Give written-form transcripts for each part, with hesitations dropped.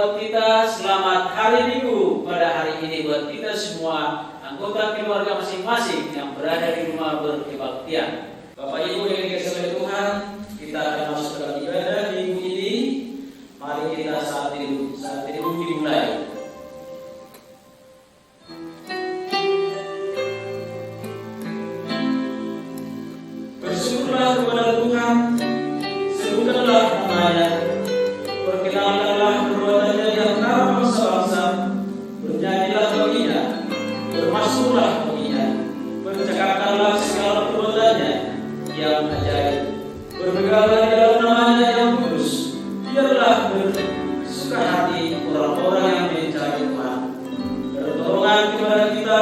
buat kita, selamat hari Minggu pada hari ini buat kita semua anggota keluarga masing-masing yang berada di rumah berkebaktian. Bapak Ibu yang dikasihi oleh Tuhan, kita akan masuk dalam ibadah minggu ini. Mari kita saat ini dimulai. Bersyukurlah kepada Tuhan, sebutkanlah namanya, perkenalkanlah perbuatannya di antara bangsa-bangsa, bernyanyilah baginya, bermasmurlah baginya, percakapkanlah segala perbuatannya yang ajaib, berpegangan di dalam namanya yang kudus. Biarlah bersuka hati orang-orang yang mencari Tuhan. Pertolongan kepada kita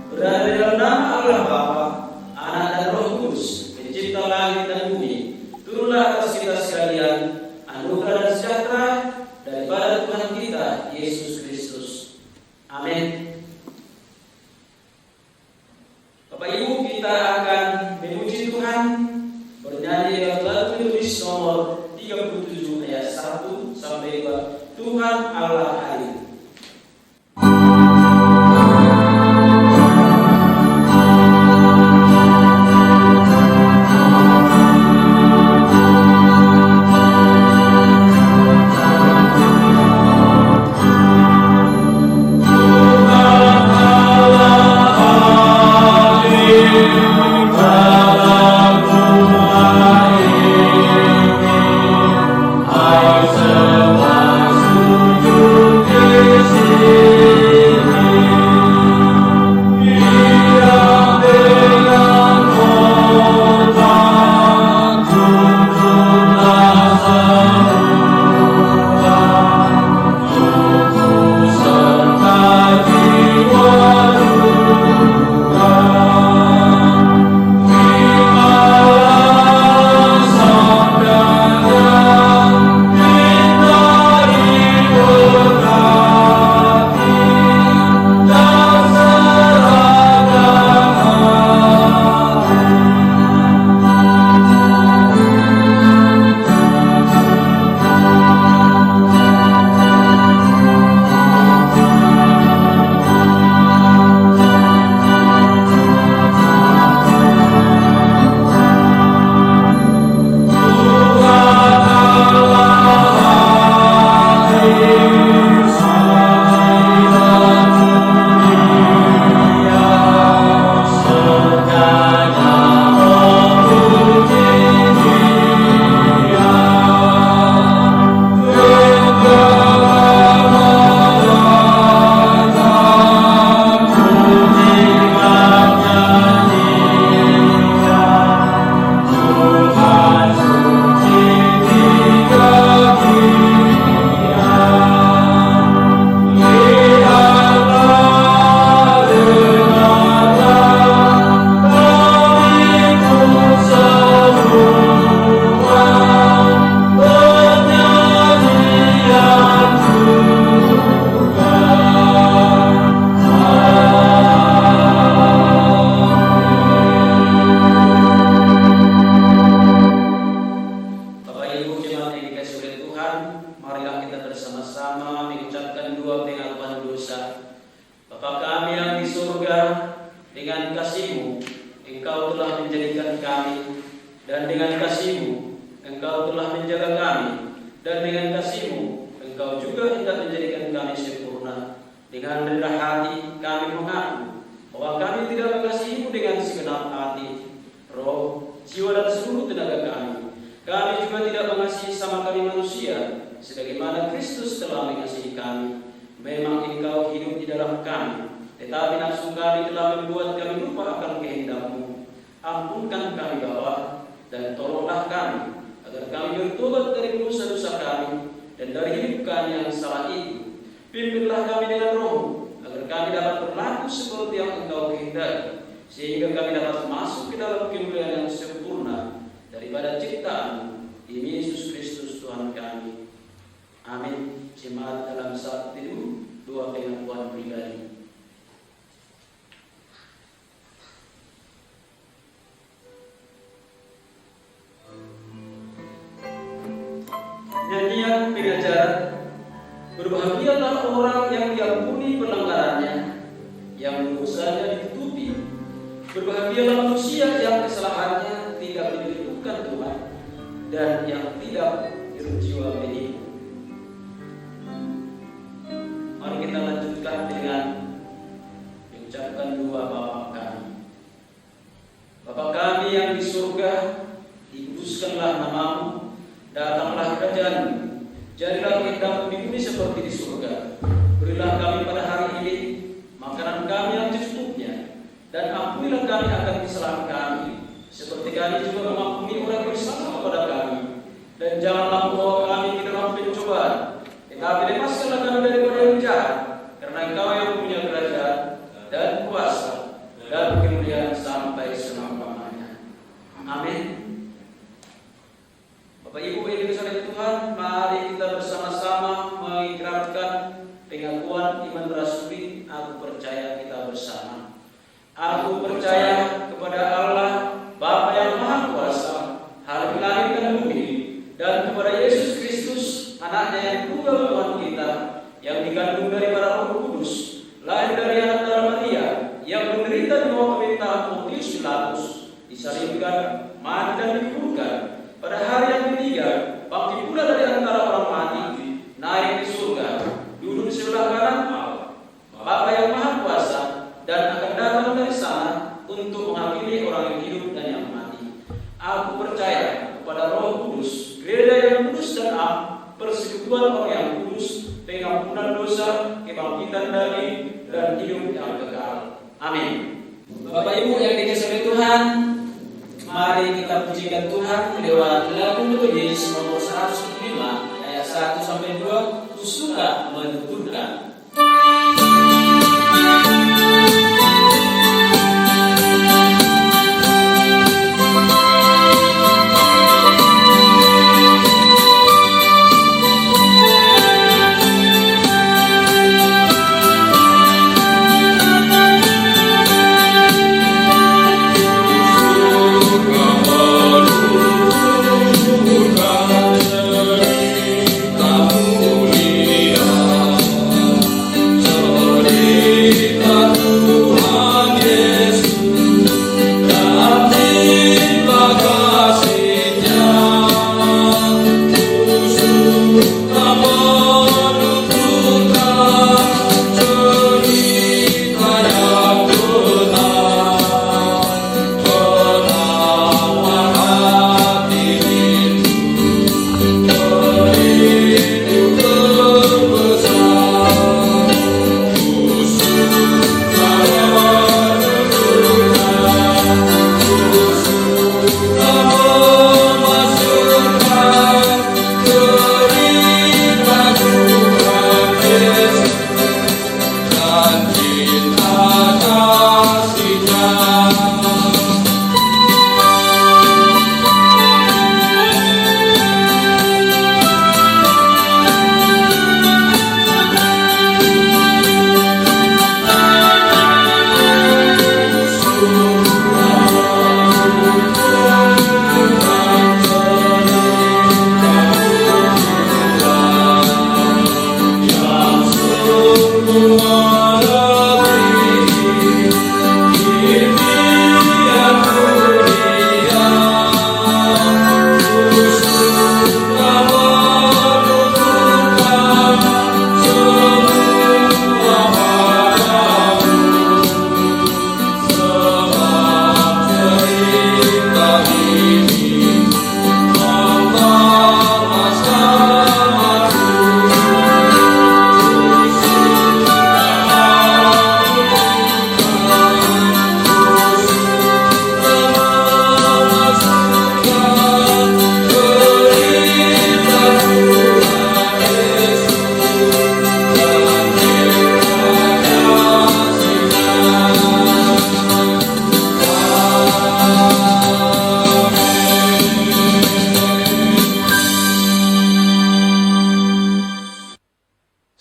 berada di dalam nama Allah Bapa, Anak dan Roh Kudus, Pencipta langit dan bumi. Turunlah atas kita sekalian anugerah dan sejahtera daripada Tuhan kita Yesus Kristus. Amin. Bapak Ibu, kita akan memuji Tuhan bernyanyi dalam lagu tulis nomor 37 ayat 1 sampai 2. Tuhan Allah hadir. Nyanyian pengajaran Berbahagialah orang yang diampuni pelanggarannya, yang dosanya ditutupi. Berbahagialah manusia yang kesalahannya tidak dilakukan Tuhan, dan yang tidak berjiwa menipu. Mari kita lanjutkan dengan mengucapkan doa Bapa kami. Bapa kami yang di surga, dikuduskanlah namamu, datanglah kerajaan-Mu, jadilah kehendak-Mu di bumi seperti di surga. Berilah kami pada hari ini makanan kami yang secukupnya, dan ampunilah kami akan kesalahan kami, seperti kami juga mengampuni orang yang bersalah kepada kami. Dan janganlah membawa kami ke dalam pencobaan, tetapi lepaskanlah kami daripada yang jahat, karena Engkau yang punya kerajaan dan kuasa dan kemuliaan sampai selama-lamanya. Amin. Bapak Ibu yang dikasihi Tuhan, mari kita bersama-sama mengikrarkan pengakuan iman rasuli. Aku percaya kita bersama. Aku percaya kepada Allah Bapa yang Maha Kuasa, Hakim langit dan bumi, dan kepada Yesus Kristus, Anaknya yang tunggal Tuhan kita, yang dikandung daripada Roh Kudus, lahir dari anak darah Maria, yang menderita di bawah pemerintahan Pontius Pilatus, disalibkan, mati dan dikuburkan. Pada hari yang ketiga, bangkit pula dari antara orang mati, naik ke surga, duduk di sebelah kanan Allah, Bapa yang Maha Kuasa, dan akan datang dari sana untuk menghakimi orang yang hidup dan yang mati. Aku percaya kepada Roh Kudus, gereja yang kudus dan am, persekutuan orang yang kudus, pengampunan dosa, kebangkitan daging, dan hidup yang kekal. Amin. Bapak Ibu yang dikasihi Tuhan, mari kita pujikan Tuhan lewat lagu Yesus nomor 105 ayat 1 sampai 2, Ku suka menuturkan.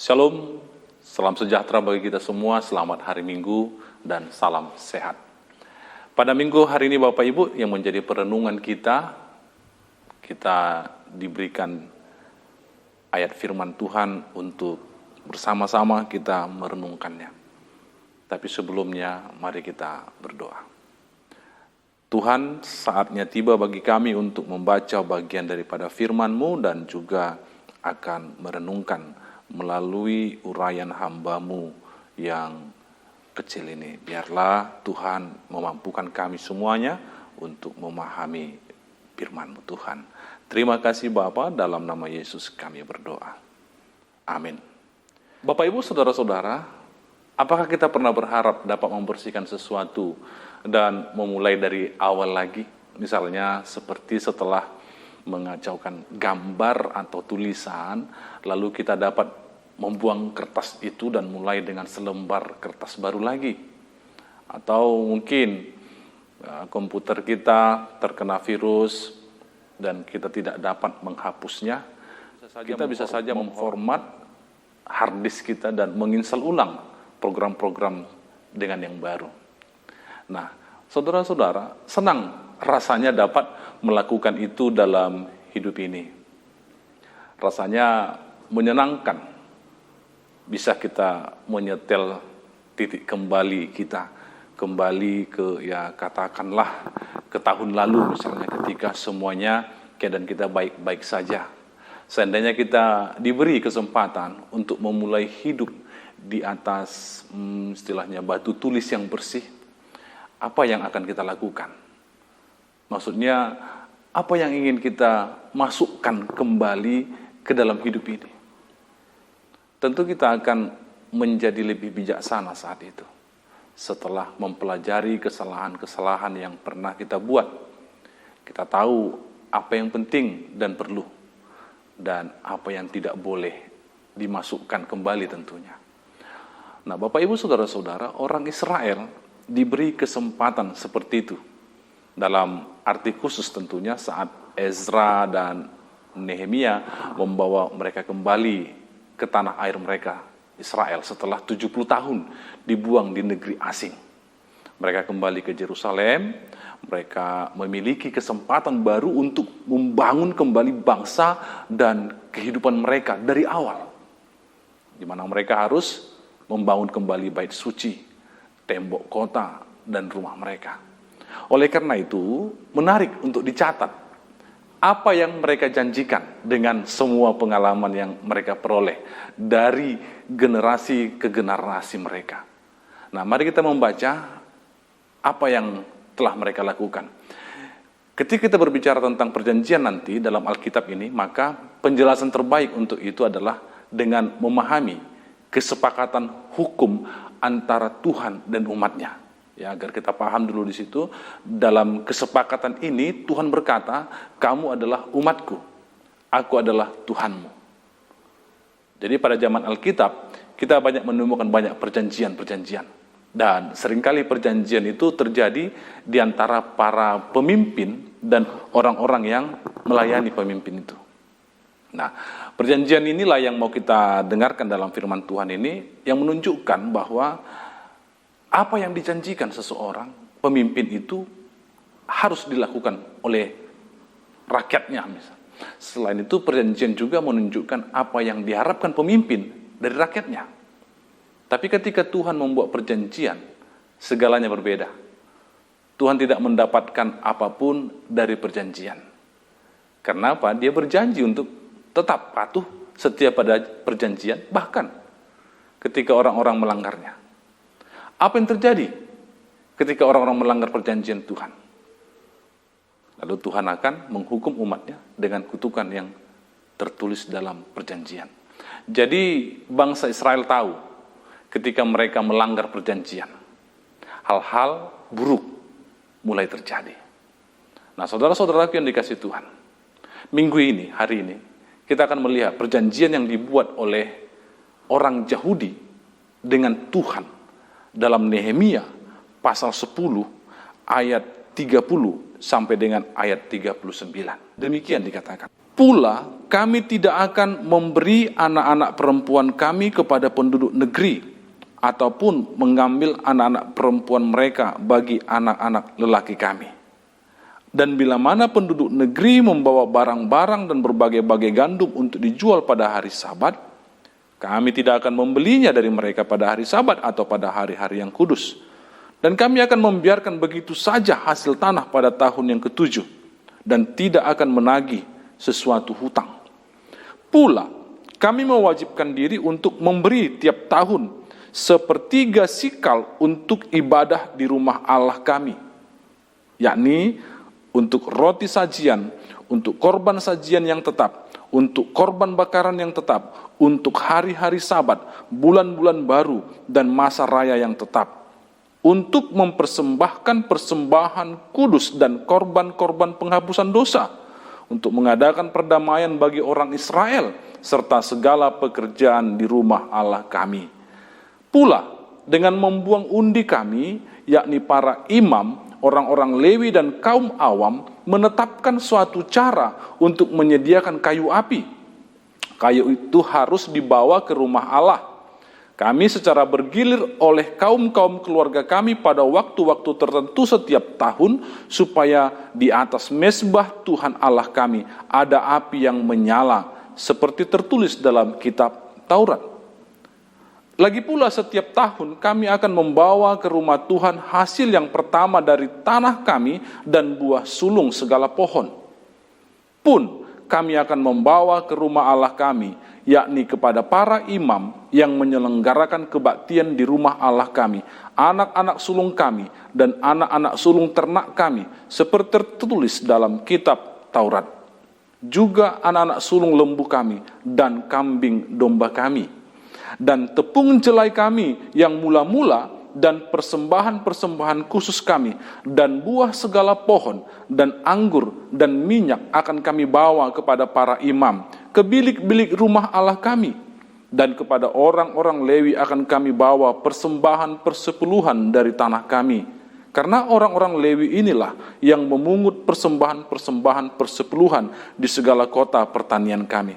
Shalom, salam sejahtera bagi kita semua, selamat hari Minggu, dan salam sehat. Pada Minggu hari ini Bapak Ibu yang menjadi perenungan kita diberikan ayat firman Tuhan untuk bersama-sama kita merenungkannya. Tapi sebelumnya, mari kita berdoa. Tuhan, saatnya tiba bagi kami untuk membaca bagian daripada firman-Mu dan juga akan merenungkan melalui uraian hamba-Mu yang kecil ini. Biarlah Tuhan memampukan kami semuanya untuk memahami firman-Mu, Tuhan. Terima kasih Bapa, dalam nama Yesus kami berdoa. Amin. Bapak, Ibu, Saudara-saudara, apakah kita pernah berharap dapat membersihkan sesuatu dan memulai dari awal lagi? Misalnya seperti setelah mengacaukan gambar atau tulisan, lalu kita dapat membuang kertas itu dan mulai dengan selembar kertas baru lagi. Atau mungkin komputer kita terkena virus dan kita tidak dapat menghapusnya. Kita bisa saja memformat hard disk kita dan menginstal ulang program-program dengan yang baru. Nah, saudara-saudara, senang rasanya dapat melakukan itu dalam hidup ini. Rasanya menyenangkan bisa kita menyetel titik kembali kita, kembali ke, ya katakanlah, ke tahun lalu misalnya, ketika semuanya keadaan kita baik-baik saja. Seandainya kita diberi kesempatan untuk memulai hidup di atas istilahnya batu tulis yang bersih, apa yang akan kita lakukan? Maksudnya, apa yang ingin kita masukkan kembali ke dalam hidup ini? Tentu kita akan menjadi lebih bijaksana saat itu. Setelah mempelajari kesalahan-kesalahan yang pernah kita buat, kita tahu apa yang penting dan perlu, dan apa yang tidak boleh dimasukkan kembali tentunya. Nah, Bapak Ibu Saudara-saudara, orang Israel diberi kesempatan seperti itu. Dalam arti khusus tentunya saat Ezra dan Nehemia membawa mereka kembali ke tanah air mereka, Israel, setelah 70 tahun dibuang di negeri asing. Mereka kembali ke Yerusalem, mereka memiliki kesempatan baru untuk membangun kembali bangsa dan kehidupan mereka dari awal. Di mana mereka harus membangun kembali bait suci, tembok kota, dan rumah mereka. Oleh karena itu, menarik untuk dicatat apa yang mereka janjikan dengan semua pengalaman yang mereka peroleh dari generasi ke generasi mereka. Nah, mari kita membaca apa yang telah mereka lakukan. Ketika kita berbicara tentang perjanjian nanti dalam Alkitab ini, maka penjelasan terbaik untuk itu adalah dengan memahami kesepakatan hukum antara Tuhan dan umatnya. Ya, agar kita paham dulu di situ, dalam kesepakatan ini Tuhan berkata, kamu adalah umatku, aku adalah Tuhanmu. Jadi pada zaman Alkitab, kita banyak menemukan banyak perjanjian-perjanjian. Dan seringkali perjanjian itu terjadi di antara para pemimpin dan orang-orang yang melayani pemimpin itu. Nah, perjanjian inilah yang mau kita dengarkan dalam firman Tuhan ini, yang menunjukkan bahwa apa yang dijanjikan seseorang, pemimpin itu harus dilakukan oleh rakyatnya. Misalnya. Selain itu, perjanjian juga menunjukkan apa yang diharapkan pemimpin dari rakyatnya. Tapi ketika Tuhan membuat perjanjian, segalanya berbeda. Tuhan tidak mendapatkan apapun dari perjanjian. Karena apa? Dia berjanji untuk tetap patuh setia pada perjanjian, bahkan ketika orang-orang melanggarnya. Apa yang terjadi ketika orang-orang melanggar perjanjian Tuhan? Lalu Tuhan akan menghukum umatnya dengan kutukan yang tertulis dalam perjanjian. Jadi bangsa Israel tahu ketika mereka melanggar perjanjian, hal-hal buruk mulai terjadi. Nah, saudara-saudaraku yang dikasihi Tuhan, minggu ini, hari ini, kita akan melihat perjanjian yang dibuat oleh orang Yahudi dengan Tuhan dalam Nehemia pasal 10 ayat 30 sampai dengan ayat 39. Demikian dikatakan. Pula kami tidak akan memberi anak-anak perempuan kami kepada penduduk negeri ataupun mengambil anak-anak perempuan mereka bagi anak-anak lelaki kami. Dan bila mana penduduk negeri membawa barang-barang dan berbagai-bagai gandum untuk dijual pada hari Sabat, Kami tidak akan membelinya dari mereka pada hari Sabat atau pada hari-hari yang kudus. Dan kami akan membiarkan begitu saja hasil tanah pada tahun yang ke-7 dan tidak akan menagih sesuatu hutang. Pula, kami mewajibkan diri untuk memberi tiap tahun 1/3 sikal untuk ibadah di rumah Allah kami, yakni untuk roti sajian, untuk korban sajian yang tetap, untuk korban bakaran yang tetap, untuk hari-hari Sabat, bulan-bulan baru, dan masa raya yang tetap, untuk mempersembahkan persembahan kudus dan korban-korban penghapusan dosa, untuk mengadakan perdamaian bagi orang Israel, serta segala pekerjaan di rumah Allah kami. Pula, dengan membuang undi kami, yakni para imam, orang-orang Lewi dan kaum awam, menetapkan suatu cara untuk menyediakan kayu api. Kayu itu harus dibawa ke rumah Allah. Kami secara bergilir oleh kaum-kaum keluarga kami pada waktu-waktu tertentu setiap tahun, supaya di atas mezbah Tuhan Allah kami ada api yang menyala, seperti tertulis dalam kitab Taurat. Lagi pula setiap tahun kami akan membawa ke rumah Tuhan hasil yang pertama dari tanah kami dan buah sulung segala pohon. Pun kami akan membawa ke rumah Allah kami, yakni kepada para imam yang menyelenggarakan kebaktian di rumah Allah kami, anak-anak sulung kami dan anak-anak sulung ternak kami, seperti tertulis dalam kitab Taurat. Juga anak-anak sulung lembu kami dan kambing domba kami, dan tepung jelai kami yang mula-mula, dan persembahan-persembahan khusus kami, dan buah segala pohon, dan anggur, dan minyak akan kami bawa kepada para imam, ke bilik-bilik rumah Allah kami, dan kepada orang-orang Lewi akan kami bawa persembahan persepuluhan dari tanah kami, karena orang-orang Lewi inilah yang memungut persembahan-persembahan persepuluhan di segala kota pertanian kami.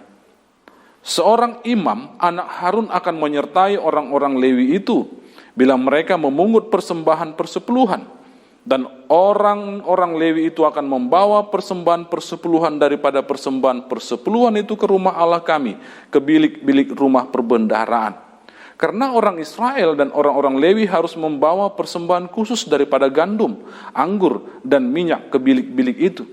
Seorang imam, anak Harun, akan menyertai orang-orang Lewi itu bila mereka memungut persembahan persepuluhan, dan orang-orang Lewi itu akan membawa persembahan persepuluhan daripada persembahan persepuluhan itu ke rumah Allah kami, ke bilik-bilik rumah perbendaharaan. Karena orang Israel dan orang-orang Lewi harus membawa persembahan khusus daripada gandum, anggur, dan minyak ke bilik-bilik itu.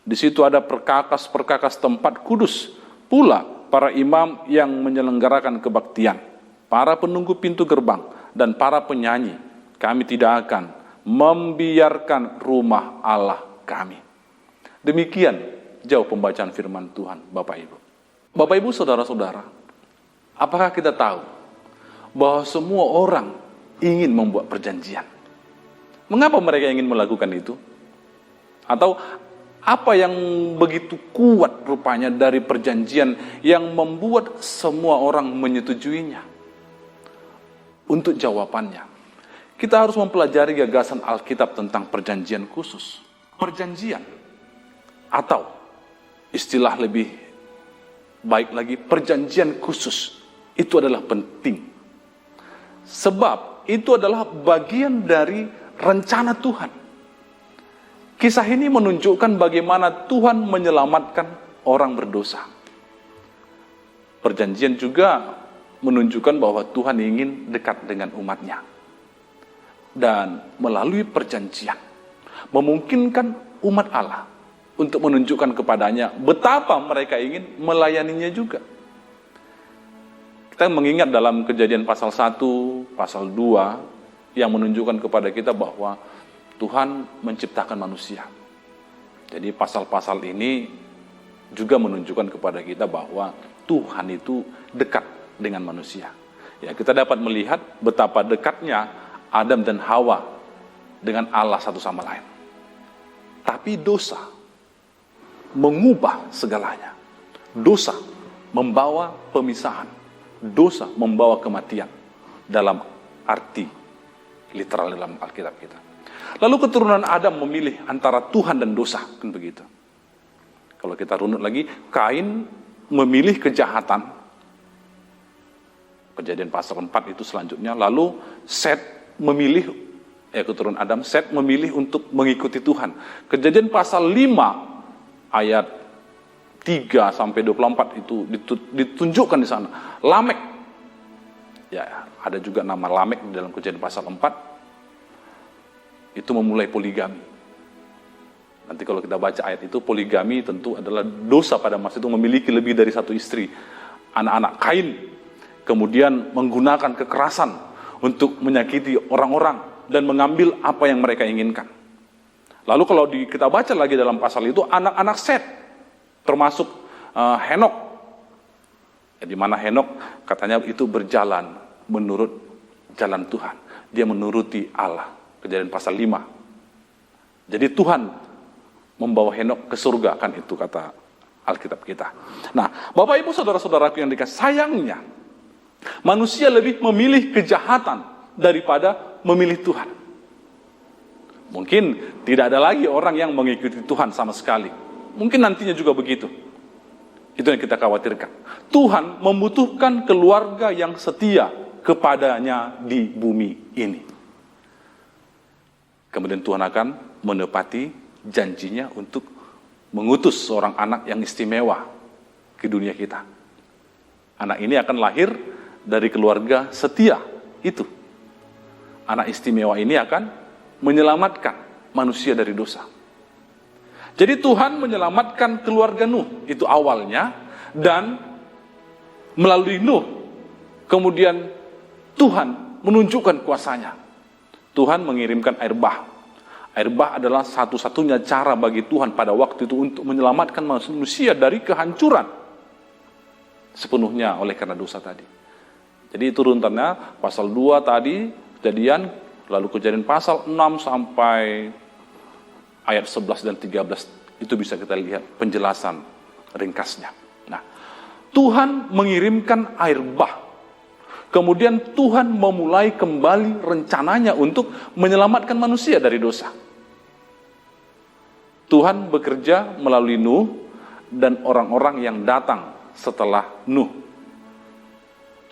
Di situ ada perkakas-perkakas tempat kudus. Pula para imam yang menyelenggarakan kebaktian, para penunggu pintu gerbang, dan para penyanyi. Kami tidak akan membiarkan rumah Allah kami. Demikian jauh pembacaan firman Tuhan, Bapak Ibu. Bapak Ibu, saudara-saudara, apakah kita tahu bahwa semua orang ingin membuat perjanjian? Mengapa mereka ingin melakukan itu? Atau apa yang begitu kuat rupanya dari perjanjian yang membuat semua orang menyetujuinya? Untuk jawabannya, kita harus mempelajari gagasan Alkitab tentang perjanjian khusus. Perjanjian, atau istilah lebih baik lagi, perjanjian khusus, itu adalah penting. Sebab itu adalah bagian dari rencana Tuhan. Kisah ini menunjukkan bagaimana Tuhan menyelamatkan orang berdosa. Perjanjian juga menunjukkan bahwa Tuhan ingin dekat dengan umatnya. Dan melalui perjanjian, memungkinkan umat Allah untuk menunjukkan kepadanya betapa mereka ingin melayaninya juga. Kita mengingat dalam Kejadian pasal 1, pasal 2, yang menunjukkan kepada kita bahwa Tuhan menciptakan manusia. Jadi pasal-pasal ini juga menunjukkan kepada kita bahwa Tuhan itu dekat dengan manusia. Ya, kita dapat melihat betapa dekatnya Adam dan Hawa dengan Allah satu sama lain. Tapi dosa mengubah segalanya. Dosa membawa pemisahan. Dosa membawa kematian dalam arti literal dalam Alkitab kita. Lalu keturunan Adam memilih antara Tuhan dan dosa, kan begitu. Kalau kita runut lagi, Kain memilih kejahatan. Kejadian pasal 4 itu selanjutnya. Lalu Set memilih, keturunan Adam, Set memilih untuk mengikuti Tuhan. Kejadian pasal 5 ayat 3 sampai 24 itu ditunjukkan di sana. Lamek Ya, ada juga nama Lamek di dalam Kejadian pasal 4. Itu memulai poligami. Nanti kalau kita baca ayat itu, poligami tentu adalah dosa pada masa itu, memiliki lebih dari satu istri. Anak-anak Kain kemudian menggunakan kekerasan untuk menyakiti orang-orang dan mengambil apa yang mereka inginkan. Lalu kalau kita baca lagi dalam pasal itu, anak-anak Set, termasuk Henok, di mana Henok katanya itu berjalan menurut jalan Tuhan. Dia menuruti Allah. Kejadian pasal 5. Jadi Tuhan membawa Henok ke surga, kan itu kata Alkitab kita. Nah, Bapak Ibu saudara-saudaraku yang dikasih, sayangnya manusia lebih memilih kejahatan daripada memilih Tuhan. Mungkin tidak ada lagi orang yang mengikuti Tuhan sama sekali. Mungkin nantinya juga begitu. Itu yang kita khawatirkan. Tuhan membutuhkan keluarga yang setia kepadanya di bumi ini. Kemudian Tuhan akan menepati janjinya untuk mengutus seorang anak yang istimewa ke dunia kita. Anak ini akan lahir dari keluarga setia itu. Anak istimewa ini akan menyelamatkan manusia dari dosa. Jadi Tuhan menyelamatkan keluarga Nuh, itu awalnya, dan melalui Nuh, kemudian Tuhan menunjukkan kuasanya. Tuhan mengirimkan air bah. Air bah adalah satu-satunya cara bagi Tuhan pada waktu itu untuk menyelamatkan manusia dari kehancuran sepenuhnya oleh karena dosa tadi. Jadi itu runtutannya pasal 2 tadi, Kejadian, lalu Kejadian pasal 6 sampai ayat 11 dan 13, itu bisa kita lihat penjelasan ringkasnya. Nah, Tuhan mengirimkan air bah. Kemudian Tuhan memulai kembali rencananya untuk menyelamatkan manusia dari dosa. Tuhan bekerja melalui Nuh dan orang-orang yang datang setelah Nuh.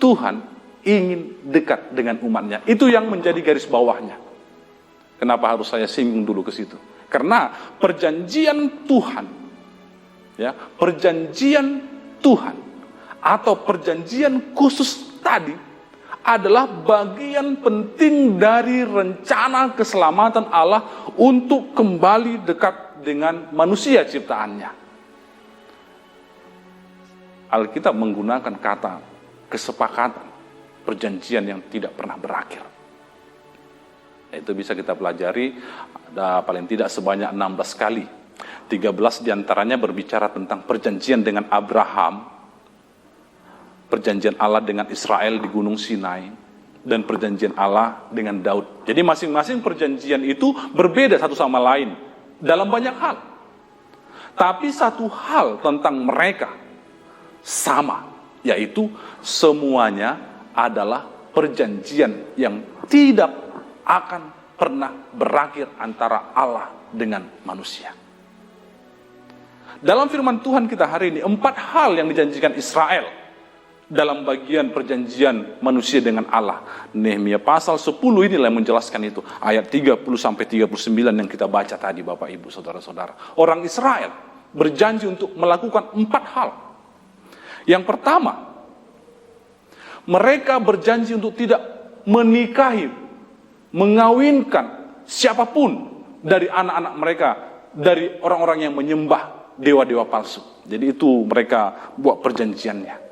Tuhan ingin dekat dengan umatnya. Itu yang menjadi garis bawahnya. Kenapa harus saya singgung dulu ke situ? Karena perjanjian Tuhan, ya, perjanjian Tuhan atau perjanjian khusus tadi adalah bagian penting dari rencana keselamatan Allah untuk kembali dekat dengan manusia ciptaannya. Alkitab menggunakan kata kesepakatan, perjanjian yang tidak pernah berakhir. Itu bisa kita pelajari, ada paling tidak sebanyak 16 kali. 13 diantaranya berbicara tentang perjanjian dengan Abraham, perjanjian Allah dengan Israel di Gunung Sinai, dan perjanjian Allah dengan Daud. Jadi masing-masing perjanjian itu berbeda satu sama lain dalam banyak hal. Tapi satu hal tentang mereka sama, yaitu semuanya adalah perjanjian yang tidak akan pernah berakhir antara Allah dengan manusia. Dalam firman Tuhan kita hari ini, 4 hal yang dijanjikan Israel dalam bagian perjanjian manusia dengan Allah. Nehemia pasal 10 inilah yang menjelaskan itu. Ayat 30-39 yang kita baca tadi, Bapak Ibu Saudara-saudara. Orang Israel berjanji untuk melakukan 4 hal. Yang pertama, mereka berjanji untuk tidak menikahi, mengawinkan siapapun dari anak-anak mereka, dari orang-orang yang menyembah dewa-dewa palsu. Jadi itu mereka buat perjanjiannya.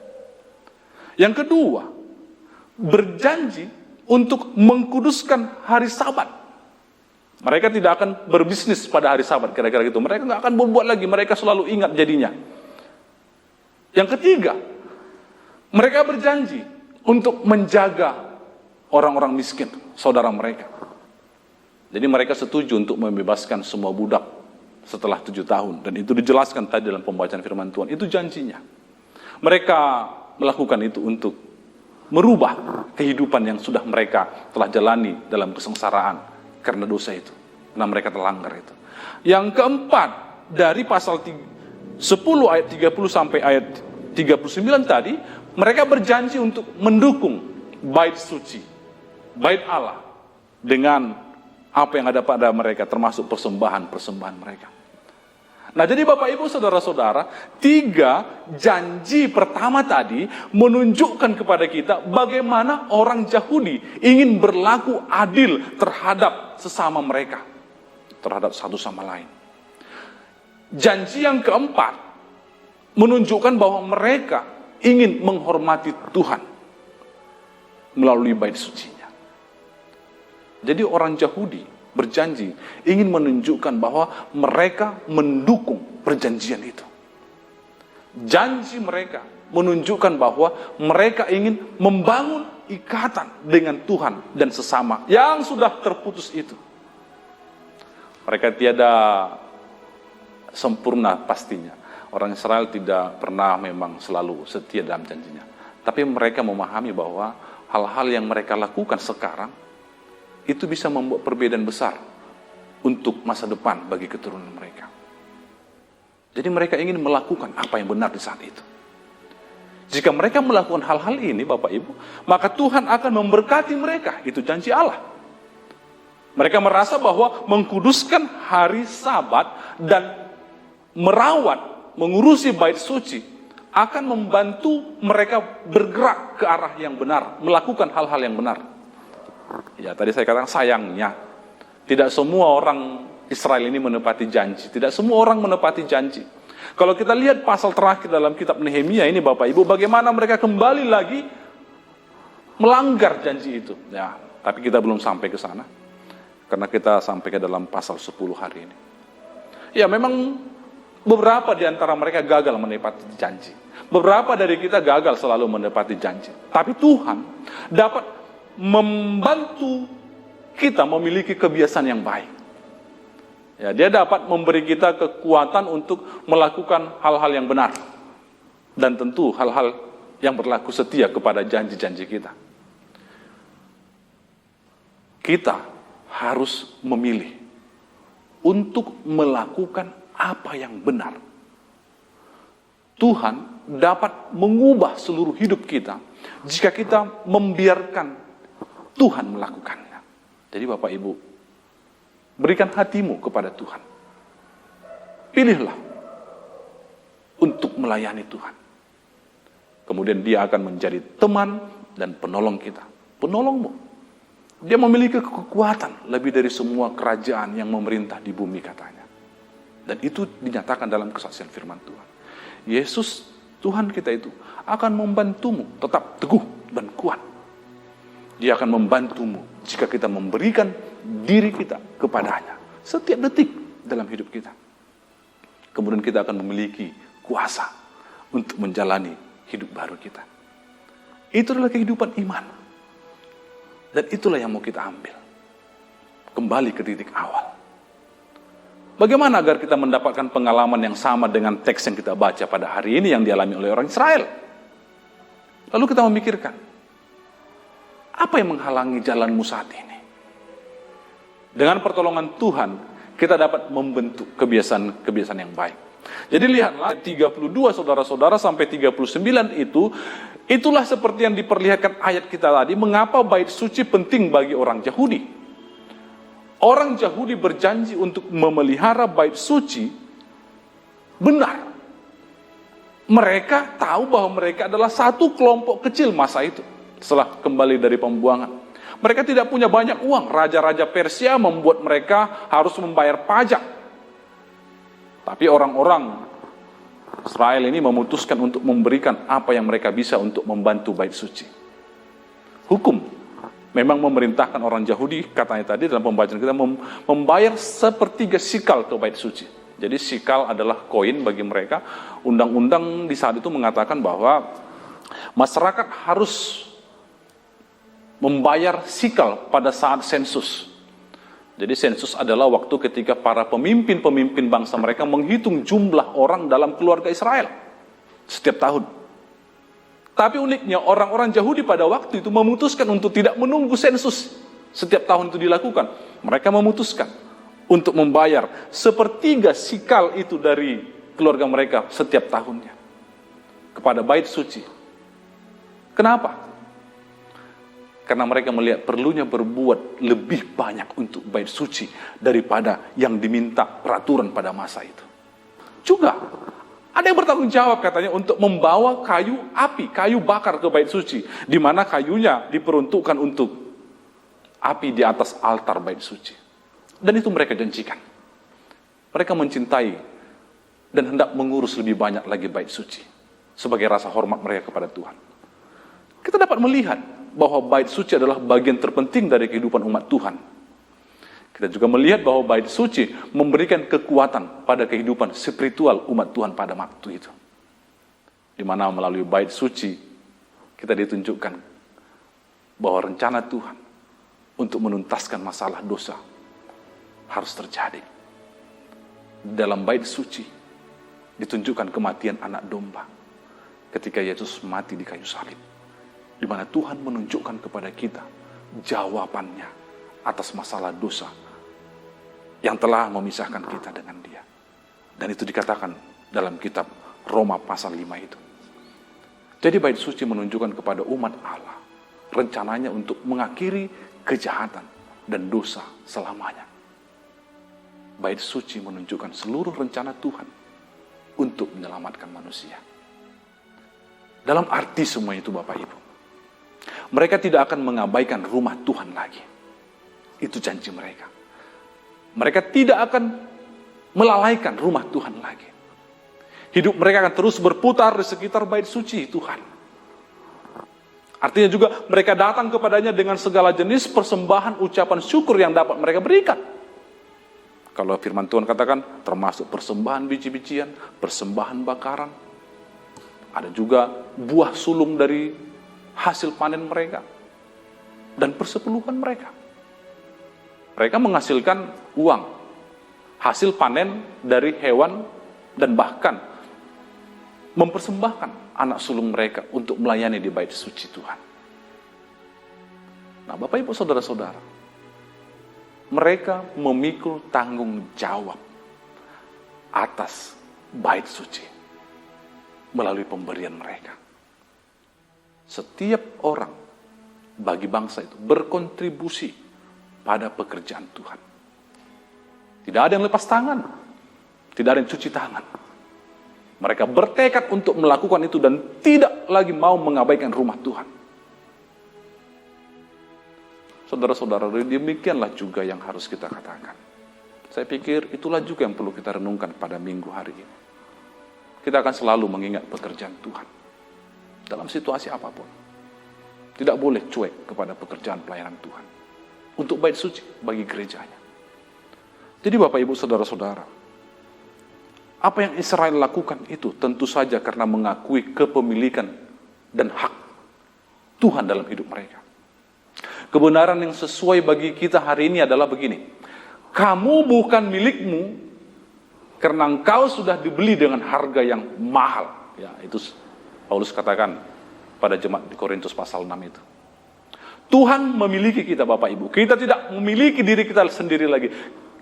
Yang kedua, berjanji untuk mengkuduskan hari Sabat. Mereka tidak akan berbisnis pada hari Sabat, kira-kira gitu. Mereka nggak akan berbuat lagi, mereka selalu ingat jadinya. Yang ketiga, mereka berjanji untuk menjaga orang-orang miskin, saudara mereka. Jadi mereka setuju untuk membebaskan semua budak setelah 7 tahun. Dan itu dijelaskan tadi dalam pembacaan firman Tuhan. Itu janjinya. Mereka melakukan itu untuk merubah kehidupan yang sudah mereka telah jalani dalam kesengsaraan karena dosa itu. Karena mereka terlanggar itu. Yang keempat, dari pasal 10 ayat 30 sampai ayat 39 tadi, mereka berjanji untuk mendukung bait suci, bait Allah, dengan apa yang ada pada mereka, termasuk persembahan-persembahan mereka. Nah, jadi Bapak Ibu Saudara-saudara, 3 janji pertama tadi menunjukkan kepada kita bagaimana orang Yahudi ingin berlaku adil terhadap sesama mereka, terhadap satu sama lain. Janji yang keempat menunjukkan bahwa mereka ingin menghormati Tuhan melalui bait sucinya. Jadi orang Yahudi berjanji ingin menunjukkan bahwa mereka mendukung perjanjian itu. Janji mereka menunjukkan bahwa mereka ingin membangun ikatan dengan Tuhan dan sesama yang sudah terputus itu. Mereka tiada sempurna pastinya. Orang Israel tidak pernah memang selalu setia dalam janjinya. Tapi mereka memahami bahwa hal-hal yang mereka lakukan sekarang itu bisa membuat perbedaan besar untuk masa depan bagi keturunan mereka. Jadi mereka ingin melakukan apa yang benar di saat itu. Jika mereka melakukan hal-hal ini, Bapak Ibu, maka Tuhan akan memberkati mereka. Itu janji Allah. Mereka merasa bahwa mengkuduskan hari Sabat dan merawat, mengurusi bait suci akan membantu mereka bergerak ke arah yang benar, melakukan hal-hal yang benar. Ya, tadi saya katakan sayangnya tidak semua orang Israel ini menepati janji. Tidak semua orang menepati janji. Kalau kita lihat pasal terakhir dalam kitab Nehemia ini Bapak Ibu, bagaimana mereka kembali lagi melanggar janji itu. Ya, tapi kita belum sampai ke sana. Karena kita sampai ke dalam pasal 10 hari ini. Ya, memang beberapa di antara mereka gagal menepati janji. Beberapa dari kita gagal selalu menepati janji. Tapi Tuhan dapat membantu kita memiliki kebiasaan yang baik. Ya, Dia dapat memberi kita kekuatan untuk melakukan hal-hal yang benar. Dan tentu hal-hal yang berlaku setia kepada janji-janji kita. Kita harus memilih untuk melakukan apa yang benar. Tuhan dapat mengubah seluruh hidup kita jika kita membiarkan Tuhan melakukannya. Jadi Bapak Ibu, berikan hatimu kepada Tuhan. Pilihlah untuk melayani Tuhan. Kemudian Dia akan menjadi teman dan penolong kita. Penolongmu. Dia memiliki kekuatan lebih dari semua kerajaan yang memerintah di bumi katanya. Dan itu dinyatakan dalam kesaksian firman Tuhan. Yesus, Tuhan kita itu, akan membantumu tetap teguh dan kuat. Dia akan membantumu jika kita memberikan diri kita kepadanya setiap detik dalam hidup kita. Kemudian kita akan memiliki kuasa untuk menjalani hidup baru kita. Itu adalah kehidupan iman. Dan itulah yang mau kita ambil. Kembali ke titik awal. Bagaimana agar kita mendapatkan pengalaman yang sama dengan teks yang kita baca pada hari ini yang dialami oleh orang Israel? Lalu kita memikirkan, apa yang menghalangi jalanmu saat ini? Dengan pertolongan Tuhan, kita dapat membentuk kebiasaan-kebiasaan yang baik. Jadi lihatlah 32 saudara-saudara sampai 39 itulah seperti yang diperlihatkan ayat kita tadi, mengapa bait suci penting bagi orang Yahudi. Orang Yahudi berjanji untuk memelihara bait suci benar. Mereka tahu bahwa mereka adalah satu kelompok kecil masa itu. Setelah kembali dari pembuangan, mereka tidak punya banyak uang. Raja-raja Persia membuat mereka harus membayar pajak. Tapi orang-orang Israel ini memutuskan untuk memberikan apa yang mereka bisa untuk membantu bait suci. Hukum memang memerintahkan orang Yahudi, katanya tadi dalam pembacaan kita, membayar 1/3 sikal ke bait suci. Jadi sikal adalah koin bagi mereka. Undang-undang di saat itu mengatakan bahwa masyarakat harus membayar sikal pada saat sensus. Jadi sensus adalah waktu ketika para pemimpin-pemimpin bangsa mereka menghitung jumlah orang dalam keluarga Israel setiap tahun. Tapi uniknya orang-orang Yahudi pada waktu itu memutuskan untuk tidak menunggu sensus setiap tahun itu dilakukan. Mereka memutuskan untuk membayar 1/3 sikal itu dari keluarga mereka setiap tahunnya kepada bait suci. Kenapa? Karena mereka melihat perlunya berbuat lebih banyak untuk bait suci daripada yang diminta peraturan pada masa itu. juga ada yang bertanggung jawab katanya untuk membawa kayu api, kayu bakar ke bait suci, di mana kayunya diperuntukkan untuk api di atas altar bait suci. Dan itu mereka janjikan. Mereka mencintai dan hendak mengurus lebih banyak lagi bait suci sebagai rasa hormat mereka kepada Tuhan. Kita dapat melihat bahwa bait suci adalah bagian terpenting dari kehidupan umat Tuhan. Kita juga melihat bahwa bait suci memberikan kekuatan pada kehidupan spiritual umat Tuhan pada waktu itu. Di mana melalui bait suci kita ditunjukkan bahwa rencana Tuhan untuk menuntaskan masalah dosa harus terjadi. Dalam bait suci ditunjukkan kematian anak domba ketika Yesus mati di kayu salib. Di mana Tuhan menunjukkan kepada kita jawabannya atas masalah dosa yang telah memisahkan kita dengan Dia. Dan itu dikatakan dalam kitab Roma pasal 5 itu. Jadi bait suci menunjukkan kepada umat Allah rencananya untuk mengakhiri kejahatan dan dosa selamanya. Bait suci menunjukkan seluruh rencana Tuhan untuk menyelamatkan manusia. Dalam arti semua itu Bapak Ibu, mereka tidak akan mengabaikan rumah Tuhan lagi. Itu janji mereka. Mereka tidak akan melalaikan rumah Tuhan lagi. Hidup mereka akan terus berputar di sekitar bait suci Tuhan. Artinya juga mereka datang kepadanya dengan segala jenis persembahan ucapan syukur yang dapat mereka berikan. Kalau firman Tuhan katakan termasuk persembahan biji-bijian, persembahan bakaran. Ada juga buah sulung dari hasil panen mereka dan persepuluhan mereka. Mereka menghasilkan uang, hasil panen dari hewan, dan bahkan mempersembahkan anak sulung mereka untuk melayani di bait suci Tuhan. Nah, Bapak Ibu Saudara-saudara, mereka memikul tanggung jawab atas bait suci melalui pemberian mereka. Setiap orang bagi bangsa itu berkontribusi pada pekerjaan Tuhan. Tidak ada yang lepas tangan, tidak ada yang cuci tangan. Mereka bertekad untuk melakukan itu dan tidak lagi mau mengabaikan rumah Tuhan. Saudara-saudara, demikianlah juga yang harus kita katakan. Saya pikir itulah juga yang perlu kita renungkan pada minggu hari ini. Kita akan selalu mengingat pekerjaan Tuhan dalam situasi apapun. Tidak boleh cuek kepada pekerjaan pelayanan Tuhan untuk bait suci bagi gerejanya. Jadi Bapak Ibu Saudara-saudara, apa yang Israel lakukan itu tentu saja karena mengakui kepemilikan dan hak Tuhan dalam hidup mereka. Kebenaran yang sesuai bagi kita hari ini adalah begini: kamu bukan milikmu karena engkau sudah dibeli dengan harga yang mahal. Ya, itu Paulus katakan pada jemaat di Korintus pasal 6 itu. Tuhan memiliki kita Bapak Ibu. Kita tidak memiliki diri kita sendiri lagi.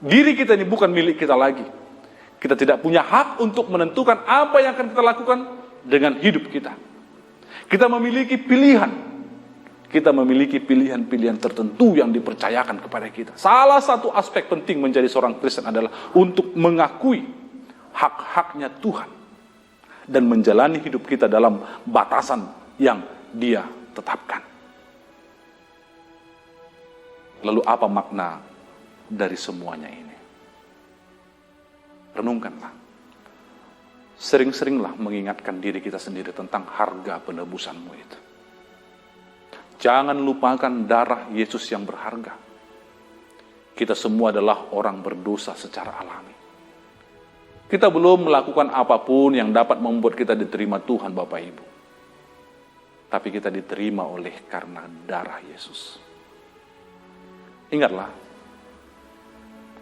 Diri kita ini bukan milik kita lagi. Kita tidak punya hak untuk menentukan apa yang akan kita lakukan dengan hidup kita. Kita memiliki pilihan. Kita memiliki pilihan-pilihan tertentu yang dipercayakan kepada kita. Salah satu aspek penting menjadi seorang Kristen adalah untuk mengakui hak-haknya Tuhan dan menjalani hidup kita dalam batasan yang Dia tetapkan. Lalu apa makna dari semuanya ini? Renungkanlah. Sering-seringlah mengingatkan diri kita sendiri tentang harga penebusanmu itu. Jangan lupakan darah Yesus yang berharga. Kita semua adalah orang berdosa secara alami. Kita belum melakukan apapun yang dapat membuat kita diterima Tuhan Bapak Ibu. Tapi kita diterima oleh karena darah Yesus. Ingatlah,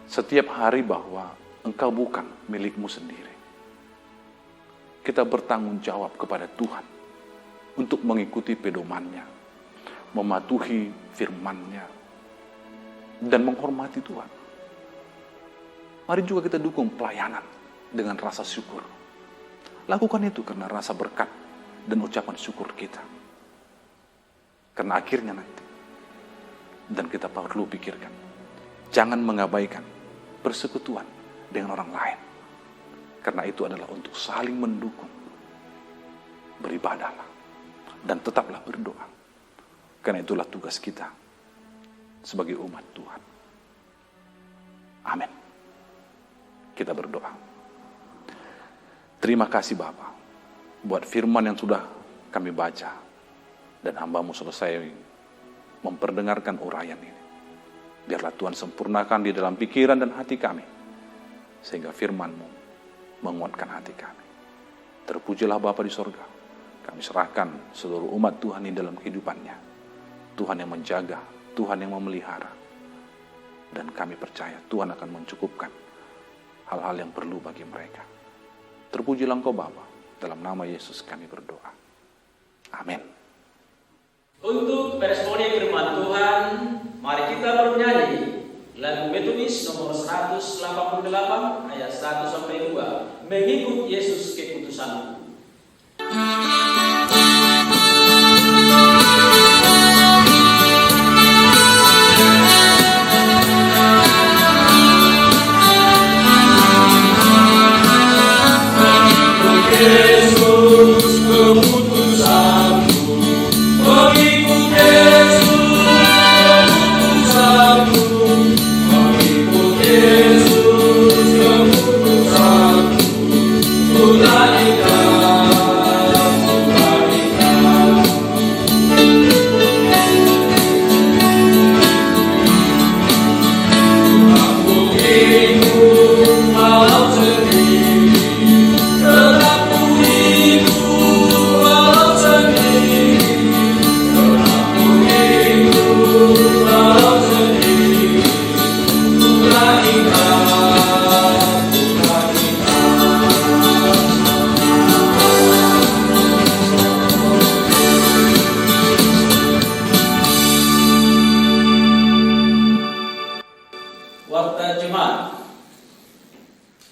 setiap hari bahwa engkau bukan milikmu sendiri. Kita bertanggung jawab kepada Tuhan untuk mengikuti pedoman-Nya, mematuhi firman-Nya, dan menghormati Tuhan. Mari juga kita dukung pelayanan dengan rasa syukur. Lakukan itu karena rasa berkat dan ucapan syukur kita. Karena akhirnya nanti, dan kita perlu pikirkan, jangan mengabaikan persekutuan dengan orang lain. Karena itu adalah untuk saling mendukung. Beribadahlah dan tetaplah berdoa. Karena itulah tugas kita sebagai umat Tuhan. Amin. Kita berdoa. Terima kasih Bapa buat firman yang sudah kami baca dan hamba-Mu selesai memperdengarkan uraian ini. Biarlah Tuhan sempurnakan di dalam pikiran dan hati kami, sehingga firman-Mu menguatkan hati kami. Terpujilah Bapa di sorga. Kami serahkan seluruh umat Tuhan ini dalam kehidupannya. Tuhan yang menjaga, Tuhan yang memelihara. Dan kami percaya Tuhan akan mencukupkan hal-hal yang perlu bagi mereka. Terpujilah Engkau Bapa. Dalam nama Yesus kami berdoa. Amin. Untuk meresponi firman Tuhan, mari kita bernyanyi lagu Metodis nomor 188 ayat 1-2, mengikut Yesus keputusanmu.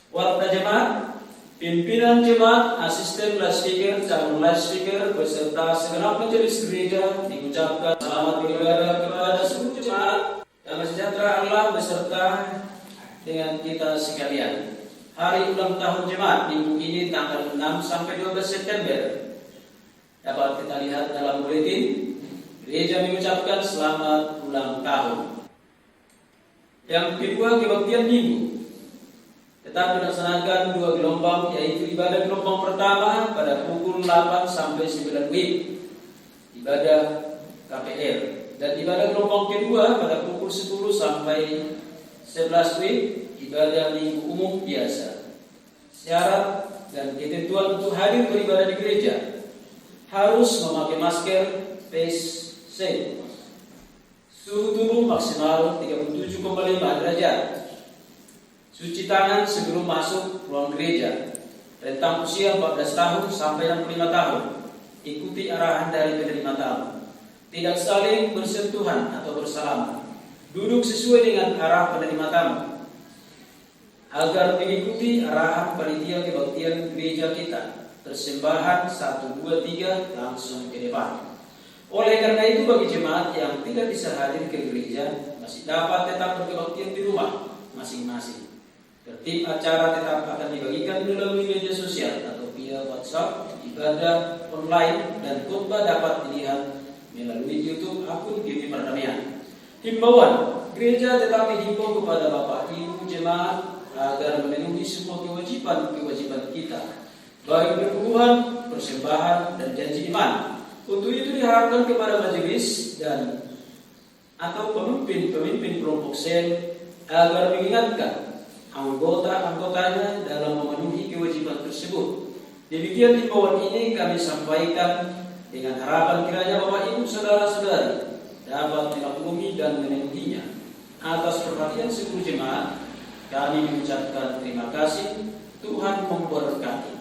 Warta jemaat, pimpinan jemaat, asisten loudspeaker, calon loudspeaker, beserta segenap majelis gereja diucapkan selamat beribadah kepada seluruh jemaat. Damai sejahtera Allah beserta dengan kita sekalian. Hari ulang tahun jemaat minggu ini tanggal 6 sampai 12 September. Dapat kita lihat dalam buletin, gereja mengucapkan selamat ulang tahun. Yang kedua, kebaktian minggu. Tetap dilaksanakan 2 gelombang, yaitu ibadah gelombang pertama pada pukul 8 sampai 9 WIB, ibadah KPR, dan ibadah gelombang kedua pada pukul 10 sampai 11 WIB, ibadah minggu umum biasa. Syarat dan ketentuan untuk hadir beribadah di gereja: harus memakai masker, face shield, suhu tubuh maksimal 37,5 derajat, cuci tangan sebelum masuk ruang gereja, rentang usia 14 tahun sampai 65 tahun, ikuti arahan dari penerima tamu, tidak saling bersentuhan atau bersalaman, duduk sesuai dengan arah penerima tamu, agar mengikuti arahan panitia kebaktian gereja kita. Persembahan 1, 2, 3 langsung ke depan. Oleh karena itu, bagi jemaat yang tidak bisa hadir ke gereja masih dapat tetap berkebaktian di rumah masing-masing. Tertib acara tetap akan dibagikan melalui media sosial atau via WhatsApp, ibadah online, dan khotbah dapat dilihat melalui YouTube akun GP Perdamaian. Himbauan, gereja tetap menghimbau kepada Bapak Ibu jemaat agar memenuhi semua kewajiban kita, baik perpuluhan, persembahan, dan janji iman. Untuk itu diharapkan kepada majelis dan atau pemimpin kelompok sel agar mengingatkan anggotanya dalam memenuhi kewajiban tersebut. Demikian himbauan ini kami sampaikan dengan harapan kiranya Bapak Ibu saudara-saudari dapat memaklumi dan memenuhinya. Atas perhatian seluruh jemaat, kami mengucapkan terima kasih. Tuhan memberkati.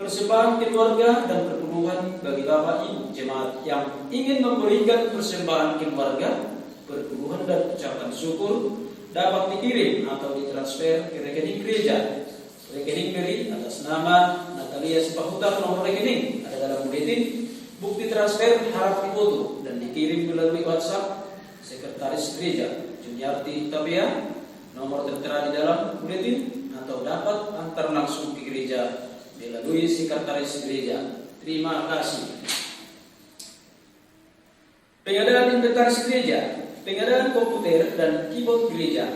Persembahan keluarga dan perpuluhan bagi Bapak Ibu jemaat yang ingin memberikan persembahan keluarga, perpuluhan dan ucapan syukur dapat dikirim atau ditransfer ke rekening gereja. Rekening beri atas nama Natalia Sipahuta, nomor rekening ada dalam buletin. Bukti transfer harap difoto dan dikirim melalui WhatsApp Sekretaris Gereja Juniarti Tabea. Nomor tertera di dalam buletin. atau dapat antar langsung ke gereja melalui sekretaris gereja. Terima kasih. Pengadaan inventaris gereja, pengadaan komputer dan keyboard gereja.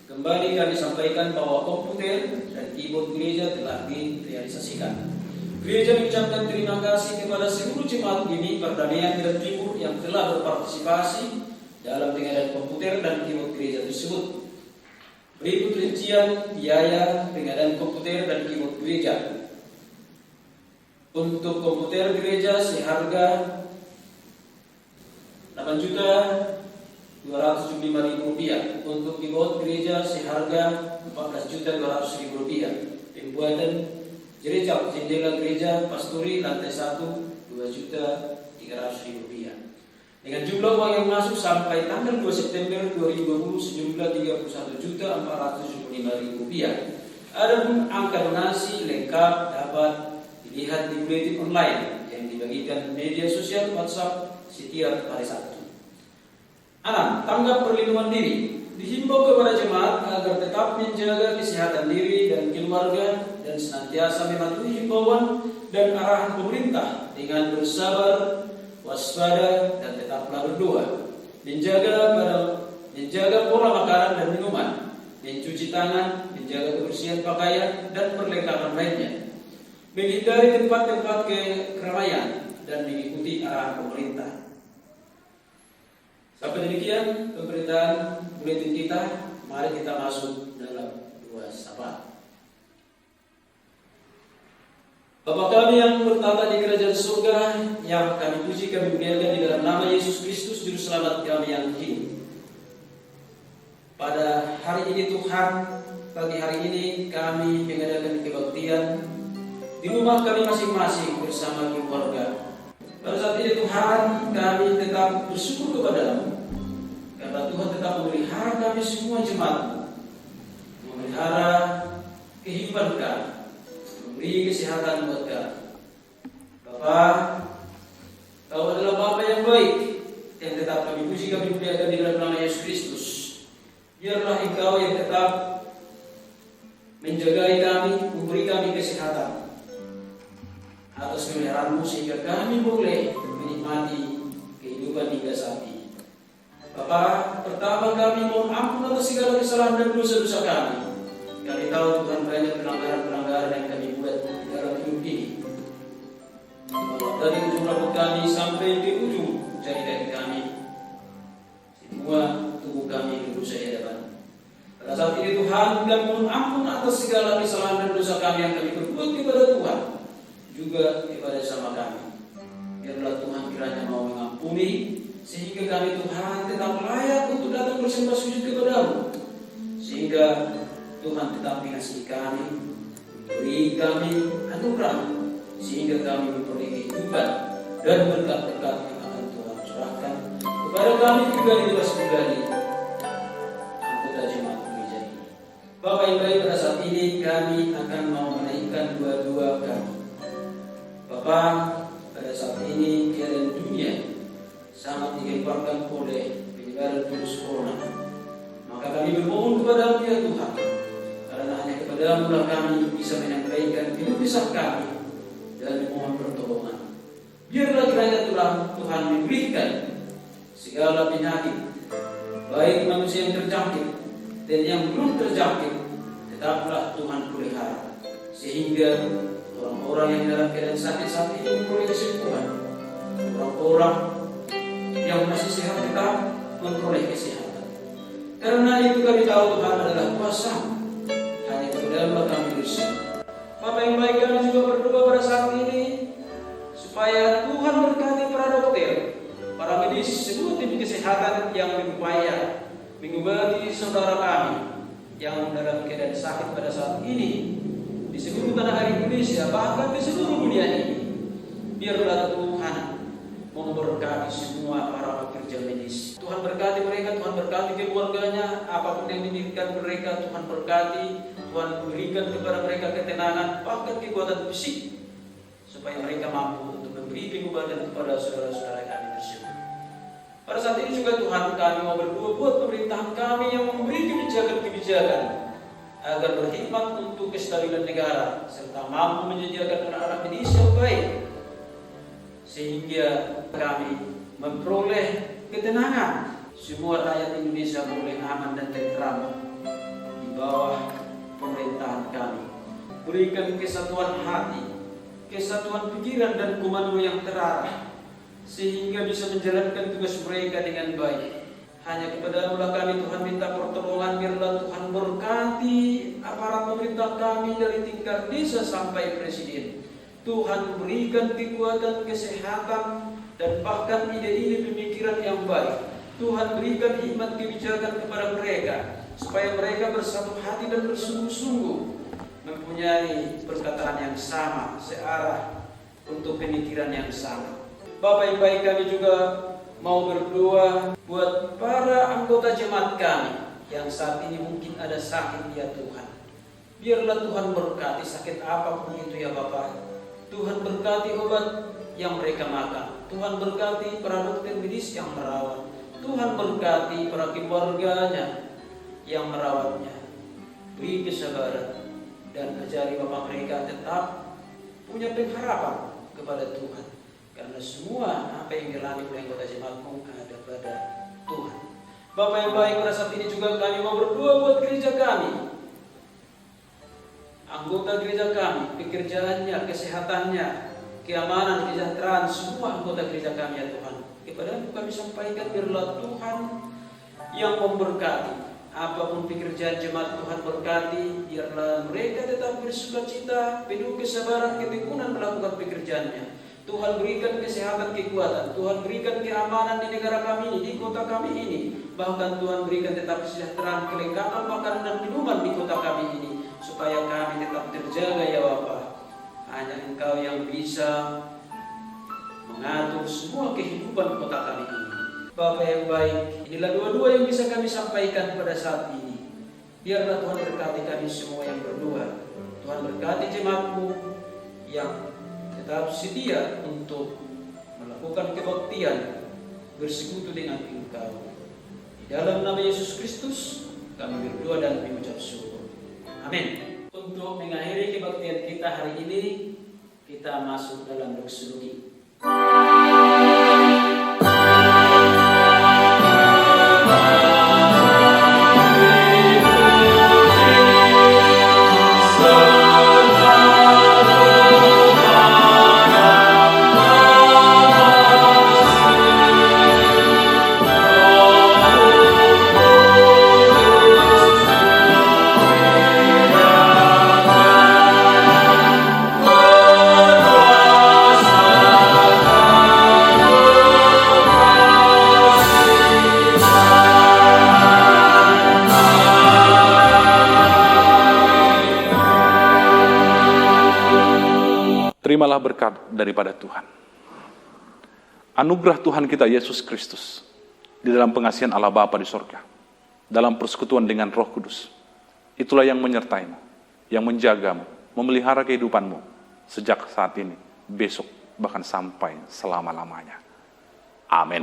Kembali kami sampaikan bahwa komputer dan keyboard gereja telah direalisasikan. Gereja mengucapkan terima kasih kepada seluruh jemaat ini Perdamaian dan Timur yang telah berpartisipasi dalam pengadaan komputer dan keyboard gereja tersebut. Berikut rincian biaya pengadaan komputer dan keyboard gereja. Untuk komputer gereja seharga Rp8.275.000. Untuk keyboard gereja seharga Rp14.200.000. Pembuatan jerecap jendela gereja Pasturi lantai 1 Rp2.300.000. Dengan jumlah uang yang masuk sampai tanggal 2 September 2020 sejumlah Rp3.175.000. Adapun angka donasi lengkap dapat dilihat di buletin online yang dibagikan media sosial WhatsApp setiap hari Sabtu. 6. Tanggap perlindungan diri. Dihimbau kepada jemaat agar tetap menjaga kesehatan diri dan keluarga dan senantiasa mematuhi himbauan dan arahan pemerintah dengan bersabar, waspada, dan tetaplah berdoa. Menjaga pola makanan dan minuman, mencuci tangan, menjaga kebersihan pakaian dan perlengkapan lainnya. Menghindari tempat-tempat keramaian dan mengikuti arahan pemerintah. Sampai demikian pemberitaan buletin kita. Mari kita masuk dalam doa syafaat. Bapa kami yang bertata di kerajaan surga, yang kami puji kami muliakan di dalam nama Yesus Kristus Juru Selamat kami yang hidup. Pada hari ini Tuhan, pagi hari ini kami mengadakan kebaktian di rumah kami masing-masing bersama keluarga. Pada saat ini Tuhan, kami tetap bersyukur kepada-Mu karena Tuhan tetap memelihara kami semua jemaat, memelihara kehidupan kami, memberi kesehatan buat kami. Bapa, Kau adalah Bapa yang baik, yang tetap kami puji kami muliakan di dalam nama Yesus Kristus. Biarlah Engkau yang tetap menjagai kami, memberi kami kesehatan atas pemeliharaan-Mu sehingga kami boleh menikmati kehidupan hingga saat ini. Bapa, pertama kami mohon ampun atas segala kesalahan dan dosa-dosa kami. Kami tahu Tuhan banyak pelanggaran-pelanggaran yang kami buat di dalam hidup ini. Dari ujung rambut kami sampai di ujung jari kaki kami, semua tubuh kami berdosa di hadapan. Pada saat ini Tuhan, kami mohon ampun atas segala kesalahan dan dosa kami yang kami berbuat kepada Tuhan, juga kepada sesama kami. Biarlah Tuhan kiranya mau mengampuni, sehingga kami Tuhan tetap layak untuk datang bersembah sujud kepada-Mu, sehingga Tuhan tetap mengasihi kami, beri kami anugerah, sehingga kami memperoleh kehidupan dan berkat-berkat yang akan Tuhan curahkan kepada kami pribadi anggota jemaat gereja ini. Bapa yang baik, pada saat ini kami akan mau menaikkan dua-dua kami. Bapa, pada saat ini keadaan dunia sangat digemparkan oleh penyebaran virus corona. Maka kami bermohon kepada-Mu ya Tuhan, karena hanya kepada-Mu lah kami bisa menyampaikan keluh kesah kami dan memohon pertolongan. Biarlah kiranya Tuhan memberikan segala penyakit, baik manusia yang terjangkit dan yang belum terjangkit, tetaplah Tuhan pelihara, sehingga orang-orang yang dalam keadaan sakit saat ini memperoleh kesembuhan, orang-orang yang masih sehat tetap memperoleh kesehatan. Karena itu kami tahu Tuhan adalah kuasa, hanya kepada-Mu kami bersama. Bapak yang baik, kami juga berdoa pada saat ini supaya Tuhan berkati para dokter, para medis, seluruh tim kesehatan yang berupaya mengobati saudara kami yang dalam keadaan sakit pada saat ini di seluruh tanah air Indonesia, bahkan di seluruh dunia ini. Biarlah Tuhan memberkati semua para pekerja medis. Tuhan berkati mereka, Tuhan berkati keluarganya, apapun yang dimilikan mereka, Tuhan berkati, Tuhan berikan kepada mereka ketenangan, bahkan kekuatan fisik, supaya mereka mampu untuk memberi pengobatan kepada saudara-saudara kami tersebut. Pada saat ini juga Tuhan, kami mau berdoa buat pemerintahan kami yang memberi kebijakan-kebijakan agar berkhidmat untuk kestabilan negara, serta mampu menyediakan anak-anak medis yang baik, sehingga kami memperoleh ketenangan. Semua rakyat Indonesia boleh aman dan tentram di bawah pemerintahan kami. Berikan kesatuan hati, kesatuan pikiran dan komando yang terarah, sehingga bisa menjalankan tugas mereka dengan baik. Hanya kepada-Mu lah kami Tuhan minta pertolongan, biarlah Tuhan berkati aparat pemerintah kami dari tingkat desa sampai presiden. Tuhan berikan kekuatan, kesehatan, dan bahkan ide-ide pemikiran yang baik. Tuhan berikan hikmat kebijakan kepada mereka, supaya mereka bersatu hati dan bersungguh-sungguh mempunyai perkataan yang sama, searah untuk pemikiran yang sama. Bapak yang baik, kami juga mau berdoa buat para anggota jemaat kami yang saat ini mungkin ada sakit, ya Tuhan. Biarlah Tuhan berkati sakit apapun itu, ya Bapak. Tuhan berkati obat yang mereka makan. Tuhan berkati para dokter medis yang merawat. Tuhan berkati para keluarganya yang merawatnya. Beri kesabaran dan ajari Bapak mereka tetap punya pengharapan kepada Tuhan. Karena semua apa yang dialami oleh anggota jemaat-Mu ada pada Tuhan. Bapak yang baik, pada saat ini juga kami mau berdoa buat gereja kami, anggota gereja kami, pekerjaannya, kesehatannya, keamanan, kesejahteraan semua anggota gereja kami, ya Tuhan. Kepada-Mu kami sampaikan, biarlah Tuhan yang memberkati. Apapun pekerjaan jemaat Tuhan berkati, biarlah mereka tetap bersukacita, penuh kesabaran, ketekunan melakukan pekerjaannya. Tuhan berikan kesehatan, kekuatan. Tuhan berikan keamanan di negara kami ini, di kota kami ini. Bahkan Tuhan berikan tetap kesejahteraan, kelengkapan makanan dan minuman di kota kami ini, supaya kami tetap terjaga, ya Bapa. Hanya Engkau yang bisa mengatur semua kehidupan kota kami ini. Bapa yang baik, inilah dua-dua yang bisa kami sampaikan pada saat ini. Biarlah Tuhan berkati kami semua yang berdoa. Tuhan berkati jemaat-Mu yang tetap sedia untuk melakukan kebaktian bersekutu dengan Engkau. Di dalam nama Yesus Kristus kami berdoa dan mengucap syukur. Amin. Untuk mengakhiri kebaktian kita hari ini, kita masuk dalam doksologi. Terimalah berkat daripada Tuhan. Anugerah Tuhan kita Yesus Kristus di dalam pengasihan Allah Bapa di sorga, dalam persekutuan dengan Roh Kudus, itulah yang menyertai-Mu, yang menjaga-Mu, memelihara kehidupan-Mu sejak saat ini, besok, bahkan sampai selama-lamanya. Amin.